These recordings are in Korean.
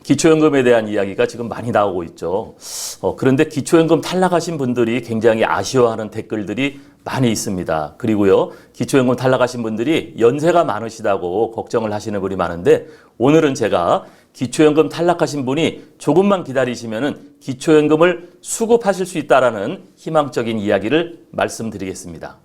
기초연금에 대한 이야기가 지금 많이 나오고 있죠. 그런데 기초연금 탈락하신 분들이 굉장히 아쉬워하는 댓글들이 많이 있습니다. 그리고요, 기초연금 탈락하신 분들이 연세가 많으시다고 걱정을 하시는 분이 많은데, 오늘은 제가 기초연금 탈락하신 분이 조금만 기다리시면은 기초연금을 수급하실 수 있다라는 희망적인 이야기를 말씀드리겠습니다.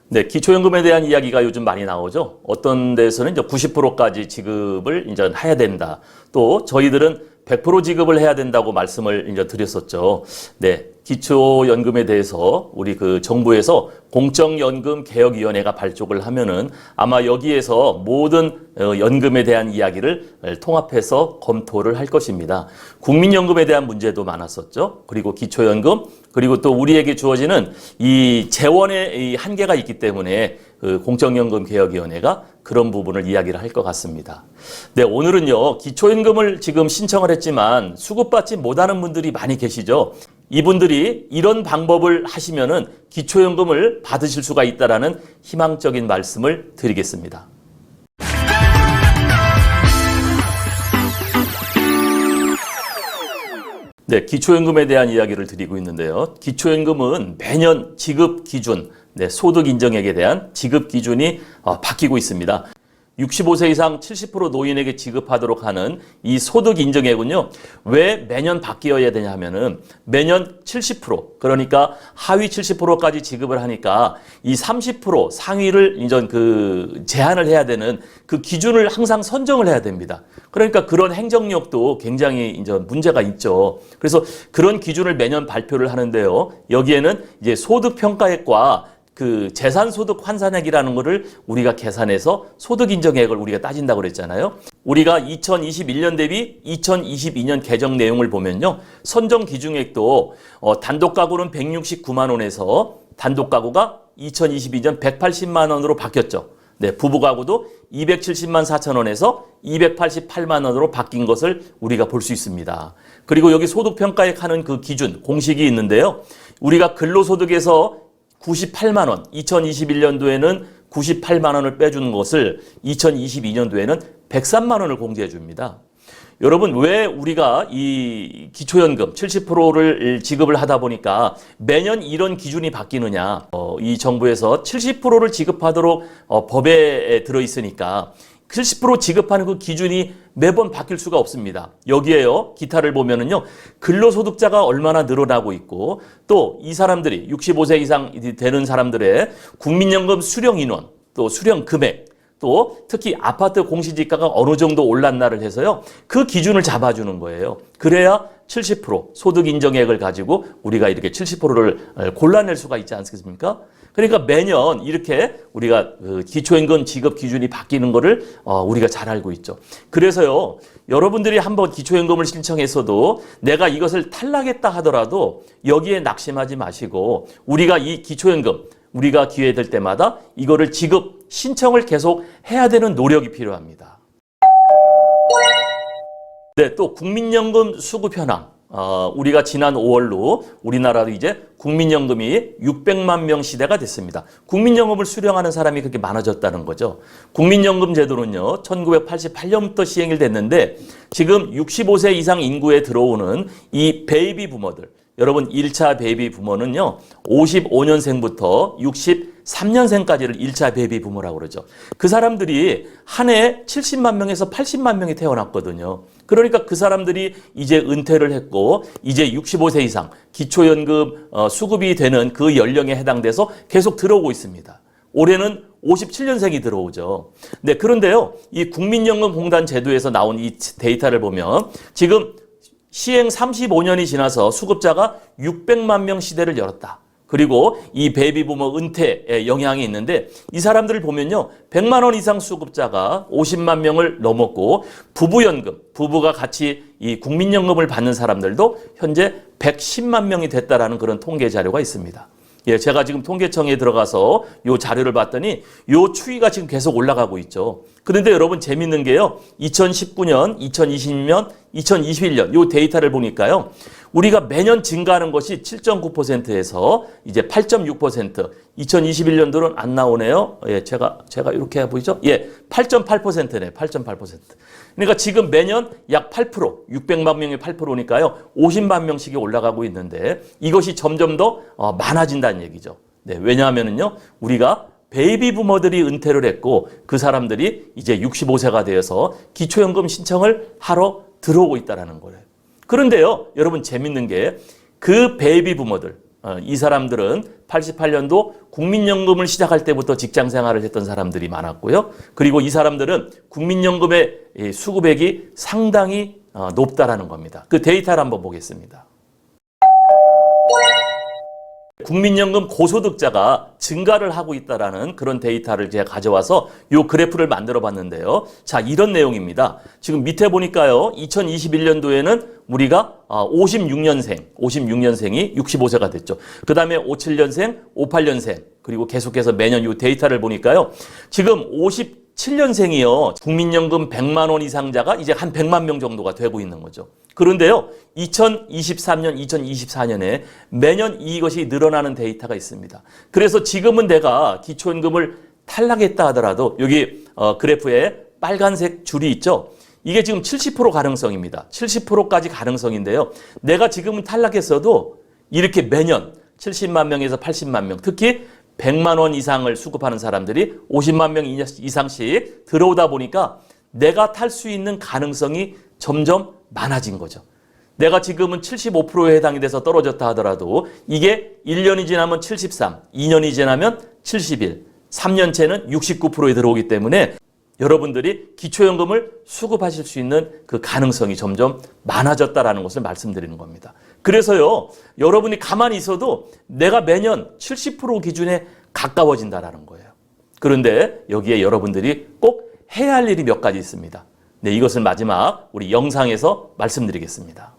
네, 기초연금에 대한 이야기가 요즘 많이 나오죠. 어떤 데서는 이제 90%까지 지급을 이제 해야 된다. 또 저희들은 100% 지급을 해야 된다고 말씀을 이제 드렸었죠. 네, 기초연금에 대해서 우리 정부에서 공적연금 개혁위원회가 발족을 하면은 아마 여기에서 모든 연금에 대한 이야기를 통합해서 검토를 할 것입니다. 국민연금에 대한 문제도 많았었죠. 그리고 기초연금, 그리고 또 우리에게 주어지는 이 재원의 이 한계가 있기 때문에 공적연금 개혁위원회가 그런 부분을 이야기를 할 것 같습니다. 네, 오늘은요, 기초연금을 지금 신청을 했지만 수급받지 못하는 분들이 많이 계시죠. 이분들이 이런 방법을 하시면은 기초연금을 받으실 수가 있다라는 희망적인 말씀을 드리겠습니다. 네, 기초연금에 대한 이야기를 드리고 있는데요. 기초연금은 매년 지급 기준, 소득 인정액에 대한 지급 기준이 바뀌고 있습니다. 65세 이상 70% 노인에게 지급하도록 하는 이 소득 인정액은요, 왜 매년 바뀌어야 되냐 하면은 매년 70%, 그러니까 하위 70%까지 지급을 하니까 이 30% 상위를 이제 제한을 해야 되는 그 기준을 항상 선정을 해야 됩니다. 그러니까 그런 행정력도 굉장히 이제 문제가 있죠. 그래서 그런 기준을 매년 발표를 하는데요. 여기에는 이제 소득 평가액과 재산소득 환산액이라는 거를 우리가 계산해서 소득 인정액을 우리가 따진다고 그랬잖아요. 우리가 2021년 대비 2022년 개정 내용을 보면요. 선정 기준액도 단독 가구는 169만 원에서 단독 가구가 2022년 180만 원으로 바뀌었죠. 네, 부부 가구도 270만 4천 원에서 288만 원으로 바뀐 것을 우리가 볼 수 있습니다. 그리고 여기 소득 평가액 하는 그 기준, 공식이 있는데요. 우리가 근로소득에서 98만 원, 2021년도에는 98만 원을 빼주는 것을 2022년도에는 103만 원을 공제해 줍니다. 여러분, 왜 우리가 이 기초연금 70%를 지급을 하다 보니까 매년 이런 기준이 바뀌느냐. 이 정부에서 70%를 지급하도록 법에 들어있으니까 70% 지급하는 그 기준이 매번 바뀔 수가 없습니다. 여기에요, 기타를 보면은요, 근로소득자가 얼마나 늘어나고 있고, 또 이 사람들이 65세 이상 되는 사람들의 국민연금 수령 인원, 또 수령 금액, 또 특히 아파트 공시지가가 어느 정도 올랐나를 해서요, 그 기준을 잡아주는 거예요. 그래야 70% 소득 인정액을 가지고 우리가 이렇게 70%를 골라낼 수가 있지 않습니까? 그러니까 매년 이렇게 우리가 기초연금 지급 기준이 바뀌는 거를 우리가 잘 알고 있죠. 그래서요, 여러분들이 한번 기초연금을 신청했어도 내가 이것을 탈락했다 하더라도 여기에 낙심하지 마시고 우리가 이 기초연금 우리가 기회 될 때마다 이거를 지급 신청을 계속 해야 되는 노력이 필요합니다. 네, 또 국민연금 수급 현황. 우리가 지난 5월로 우리나라도 이제 국민연금이 600만 명 시대가 됐습니다. 국민연금을 수령하는 사람이 그렇게 많아졌다는 거죠. 국민연금 제도는요, 1988년부터 시행이 됐는데 지금 65세 이상 인구에 들어오는 이 베이비 부모들, 여러분 1차 베이비 부모는요, 55년생부터 63년생까지를 1차 베이비 부모라고 그러죠. 그 사람들이 한 해 70만 명에서 80만 명이 태어났거든요. 그러니까 그 사람들이 이제 은퇴를 했고 이제 65세 이상 기초연금 수급이 되는 그 연령에 해당돼서 계속 들어오고 있습니다. 올해는 57년생이 들어오죠. 네, 그런데요, 이 국민연금공단 제도에서 나온 이 데이터를 보면 지금 시행 35년이 지나서 수급자가 600만 명 시대를 열었다. 그리고 이 베이비부머 은퇴에 영향이 있는데 이 사람들을 보면요, 100만 원 이상 수급자가 50만 명을 넘었고 부부연금, 부부가 같이 이 국민연금을 받는 사람들도 현재 110만 명이 됐다라는 그런 통계 자료가 있습니다. 예, 제가 지금 통계청에 들어가서 요 자료를 봤더니 요 추이가 지금 계속 올라가고 있죠. 그런데 여러분 재밌는 게요, 2019년, 2020년, 2021년 요 데이터를 보니까요, 우리가 매년 증가하는 것이 7.9%에서 이제 8.6%, 2021년도는 안 나오네요. 예, 제가 이렇게 해 보이죠? 예, 8.8%네, 8.8%. 그러니까 지금 매년 약 8%, 600만 명이 8%니까요, 50만 명씩이 올라가고 있는데 이것이 점점 더 많아진다는 얘기죠. 네, 왜냐하면은요, 우리가 베이비 부머들이 은퇴를 했고 그 사람들이 이제 65세가 되어서 기초연금 신청을 하러 들어오고 있다는 거예요. 그런데요, 여러분 재밌는 게 그 베이비 부머들, 이 사람들은 88년도 국민연금을 시작할 때부터 직장 생활을 했던 사람들이 많았고요. 그리고 이 사람들은 국민연금의 수급액이 상당히 높다라는 겁니다. 그 데이터를 한번 보겠습니다. 국민연금 고소득자가 증가를 하고 있다라는 그런 데이터를 제가 가져와서 이 그래프를 만들어 봤는데요. 자, 이런 내용입니다. 지금 밑에 보니까요, 2021년도에는 우리가 56년생이 65세가 됐죠. 그 다음에 57년생, 58년생, 그리고 계속해서 매년 이 데이터를 보니까요, 지금 57년생이요, 국민연금 100만 원 이상자가 이제 한 100만 명 정도가 되고 있는 거죠. 그런데요, 2023년, 2024년에 매년 이것이 늘어나는 데이터가 있습니다. 그래서 지금은 내가 기초연금을 탈락했다 하더라도 여기 그래프에 빨간색 줄이 있죠. 이게 지금 70% 가능성입니다. 70%까지 가능성인데요. 내가 지금은 탈락했어도 이렇게 매년 70만 명에서 80만 명, 특히 100만 원 이상을 수급하는 사람들이 50만 명 이상씩 들어오다 보니까 내가 탈 수 있는 가능성이 점점 많아진 거죠. 내가 지금은 75%에 해당이 돼서 떨어졌다 하더라도 이게 1년이 지나면 73, 2년이 지나면 71, 3년째는 69%에 들어오기 때문에 여러분들이 기초연금을 수급하실 수 있는 그 가능성이 점점 많아졌다라는 것을 말씀드리는 겁니다. 그래서요, 여러분이 가만히 있어도 내가 매년 70% 기준에 가까워진다라는 거예요. 그런데 여기에 여러분들이 꼭 해야 할 일이 몇 가지 있습니다. 네, 이것을 마지막 우리 영상에서 말씀드리겠습니다.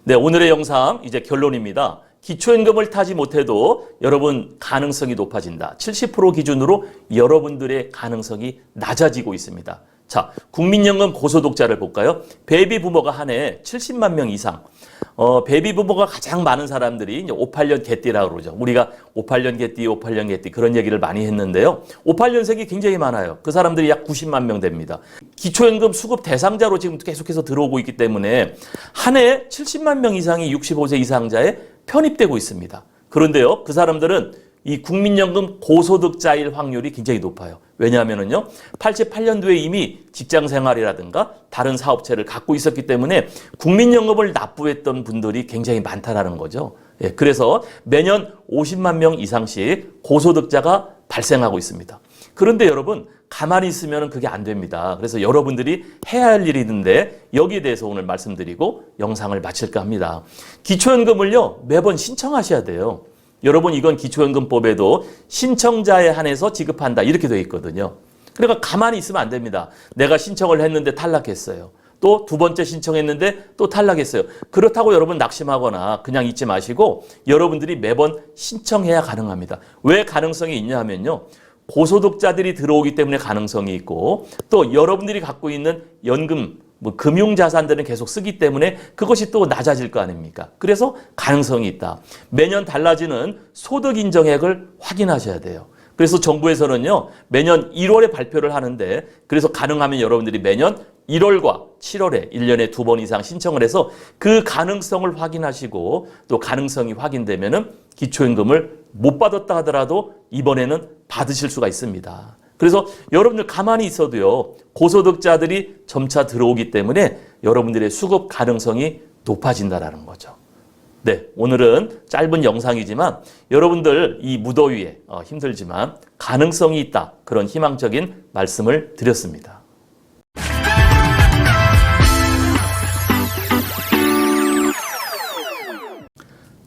네, 오늘의 영상 이제 결론입니다. 기초연금을 타지 못해도 여러분 가능성이 높아진다. 70% 기준으로 여러분들의 가능성이 낮아지고 있습니다. 자, 국민연금 고소득자를 볼까요? 베이비 부머가 한 해 70만 명 이상. 베이비 부머가 가장 많은 사람들이 이제 58년 개띠라고 그러죠. 우리가 58년 개띠 그런 얘기를 많이 했는데요. 58년생이 굉장히 많아요. 그 사람들이 약 90만 명 됩니다. 기초연금 수급 대상자로 지금 계속해서 들어오고 있기 때문에 한 해 70만 명 이상이 65세 이상자에 편입되고 있습니다. 그런데요, 그 사람들은 이 국민연금 고소득자일 확률이 굉장히 높아요. 왜냐하면요, 88년도에 이미 직장 생활이라든가 다른 사업체를 갖고 있었기 때문에 국민연금을 납부했던 분들이 굉장히 많다라는 거죠. 예, 그래서 매년 50만 명 이상씩 고소득자가 발생하고 있습니다. 그런데 여러분, 가만히 있으면 그게 안 됩니다. 그래서 여러분들이 해야 할 일이 있는데 여기에 대해서 오늘 말씀드리고 영상을 마칠까 합니다. 기초연금을요, 매번 신청하셔야 돼요. 여러분, 이건 기초연금법에도 신청자에 한해서 지급한다 이렇게 되어 있거든요. 그러니까 가만히 있으면 안 됩니다. 내가 신청을 했는데 탈락했어요. 또 두 번째 신청했는데 또 탈락했어요. 그렇다고 여러분 낙심하거나 그냥 잊지 마시고 여러분들이 매번 신청해야 가능합니다. 왜 가능성이 있냐 하면요, 고소득자들이 들어오기 때문에 가능성이 있고 또 여러분들이 갖고 있는 연금, 금융자산들은 계속 쓰기 때문에 그것이 또 낮아질 거 아닙니까? 그래서 가능성이 있다. 매년 달라지는 소득 인정액을 확인하셔야 돼요. 그래서 정부에서는요, 매년 1월에 발표를 하는데 그래서 가능하면 여러분들이 매년 1월과 7월에 1년에 2번 이상 신청을 해서 그 가능성을 확인하시고 또 가능성이 확인되면은 기초연금을 못 받았다 하더라도 이번에는 받으실 수가 있습니다. 그래서 여러분들 가만히 있어도요, 고소득자들이 점차 들어오기 때문에 여러분들의 수급 가능성이 높아진다라는 거죠. 네, 오늘은 짧은 영상이지만 여러분들 이 무더위에 힘들지만 가능성이 있다, 그런 희망적인 말씀을 드렸습니다.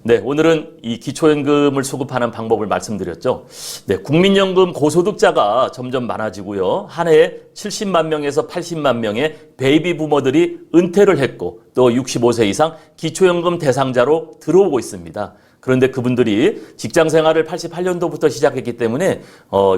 네, 오늘은 이 기초연금을 수급하는 방법을 말씀드렸죠. 네, 국민연금 고소득자가 점점 많아지고요. 한 해에 70만 명에서 80만 명의 베이비 부머들이 은퇴를 했고 또 65세 이상 기초연금 대상자로 들어오고 있습니다. 그런데 그분들이 직장 생활을 88년도부터 시작했기 때문에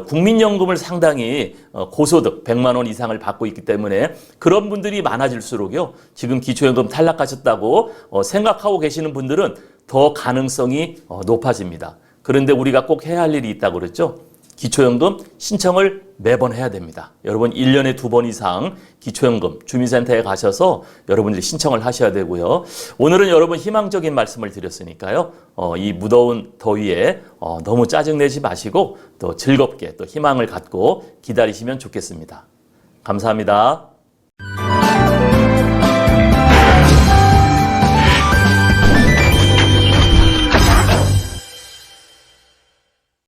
국민연금을 상당히 고소득 100만 원 이상을 받고 있기 때문에 그런 분들이 많아질수록요. 지금 기초연금 탈락하셨다고 생각하고 계시는 분들은 더 가능성이 높아집니다. 그런데 우리가 꼭 해야 할 일이 있다고 그랬죠. 기초연금 신청을 매번 해야 됩니다. 여러분 1년에 2번 이상 기초연금 주민센터에 가셔서 여러분들이 신청을 하셔야 되고요. 오늘은 여러분 희망적인 말씀을 드렸으니까요. 이 무더운 더위에 너무 짜증내지 마시고 또 즐겁게 또 희망을 갖고 기다리시면 좋겠습니다. 감사합니다.